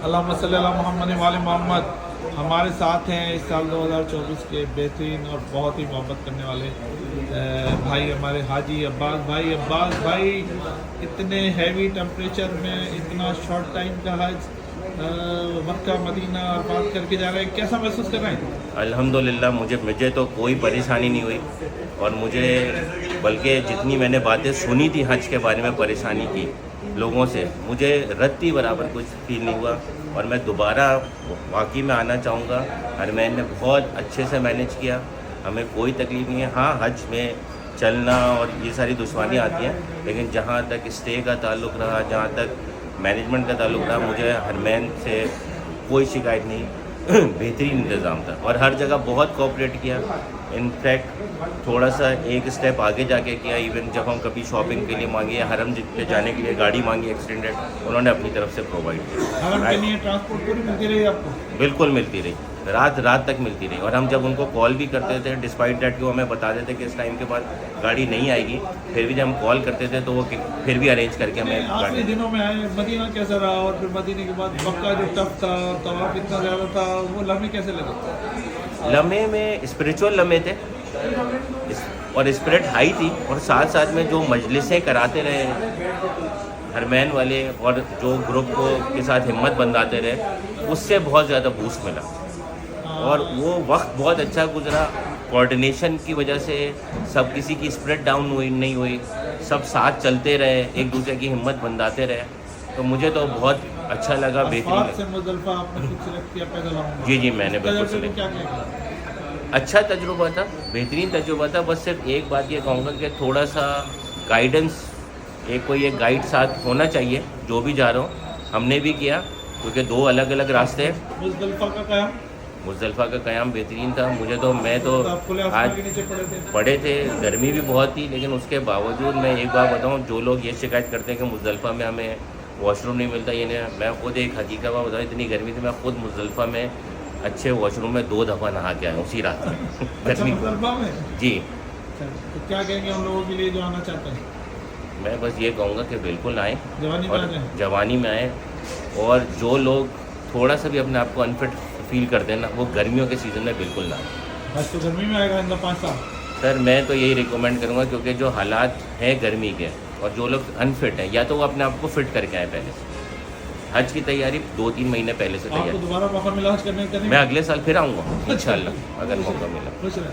अल्लाहुम्मा सल्ली अला मुहम्मद वाले मोहम्मद। हमारे साथ हैं इस साल 2024 के बेहतरीन और बहुत ही मोहब्बत करने वाले भाई हमारे हाजी अब्बास भाई। अब्बास भाई, इतने हैवी टेम्परेचर में इतना शॉर्ट टाइम का हज मक्का मदीना और बात करके जा रहे हैं, कैसा महसूस कर रहे हैं? अल्हम्दुलिल्लाह मुझे तो कोई परेशानी नहीं हुई, और मुझे बल्कि जितनी मैंने बातें सुनी थी हज के बारे में परेशानी की लोगों से, मुझे रत्ती बराबर कुछ फील नहीं हुआ। और मैं दोबारा वाकई में आना चाहूँगा। हरमैन ने बहुत अच्छे से मैनेज किया, हमें कोई तकलीफ नहीं है। हाँ, हज में चलना और ये सारी दुश्वारियाँ आती हैं, लेकिन जहाँ तक स्टे का ताल्लुक़ रहा, जहाँ तक मैनेजमेंट का ताल्लुक़ रहा, मुझे हरमैन से कोई शिकायत नहीं। बेहतरीन इंतज़ाम था और हर जगह बहुत कोऑपरेट किया। इनफैक्ट थोड़ा सा एक स्टेप आगे जाके किया। इवन जब हम कभी शॉपिंग के लिए मांगे या हरम पे जाने के लिए गाड़ी मांगी एक्सटेंडेड, उन्होंने अपनी तरफ से प्रोवाइड किया। हरम के लिए ट्रांसपोर्ट पूरी मिलती रही आपको? बिल्कुल मिलती रही, रात तक मिलती रही। और हम जब उनको कॉल भी करते थे, डिस्पाइट डैट कि वो हमें बता देते कि इस टाइम के बाद गाड़ी नहीं आएगी, फिर भी जब हम कॉल करते थे तो वो फिर भी अरेंज करके हमें आखिरी दिनों में आए। मदीना कैसा रहा? और फिर मदीने के बाद मक्का जो टफ था, तवाफ इतना ज़्यादा था, वो लम्हे कैसे लगे? लम्हे में स्पिरिचुअल लम्हे थे और स्पिरिट हाई थी, और साथ साथ में जो मजलिसें कराते रहे हरमैन वाले और जो ग्रुप को के साथ हिम्मत बंधाते रहे, उससे बहुत ज़्यादा बूस्ट मिला। और वो वक्त बहुत अच्छा गुजरा। कोऑर्डिनेशन की वजह से सब किसी की स्पिरिट डाउन नहीं हुई, सब साथ चलते रहे, एक दूसरे की हिम्मत बंधाते रहे। तो मुझे तो बहुत अच्छा लगा, बेहतरीन। से मुज़दलिफ़ा आपने खुद सेलेक्ट किया पैदल आऊँगा? जी, मैंने बिल्कुल सेलेक्ट क्या किया। अच्छा तजुर्बा था, बेहतरीन तजुर्बा था। बस सिर्फ एक बात ये कहूँगा कि थोड़ा सा गाइडेंस, एक गाइड साथ होना चाहिए। जो भी जा रहा हूँ हमने भी किया, क्योंकि 2 अलग अलग रास्ते हैं। मुज़दलिफ़ा का क़याम बेहतरीन था। मैं तो आज पड़े थे, गर्मी भी बहुत थी, लेकिन उसके बावजूद मैं एक बात बताऊँ, जो लोग ये शिकायत करते हैं कि मुज़दलिफ़ा में हमें वॉशरूम नहीं मिलता, ये नहीं, मैं खुद एक हकीकत बात बताऊँ, इतनी गर्मी थी, मैं खुद मुज़दलिफ़ा में अच्छे वॉशरूम में 2 दफ़ा नहा के आया उसी रात में। गर्मी में? जी। तो क्या कहेंगे उन लोगों के लिए जो आना चाहते हैं? मैं बस ये कहूँगा कि बिल्कुल आएँ, जवानी में आएँ। और जो लोग थोड़ा सा भी अपने आप को अनफिट फील करते हैं ना, वो गर्मियों के सीज़न में बिल्कुल ना आए। बस तो गर्मी में आएगा इनका 5 साल। सर मैं तो यही रिकमेंड करूँगा, क्योंकि जो हालात हैं गर्मी के, और जो लोग अनफिट हैं, या तो वो अपने आप को फिट करके आए पहले से। हज की तैयारी 2-3 महीने पहले से तैयारी। आपको दोबारा मौका मिला हज करने का? मैं अगले साल फिर आऊँगा इंशाल्लाह, अगर मौका मिला। खुश रहे।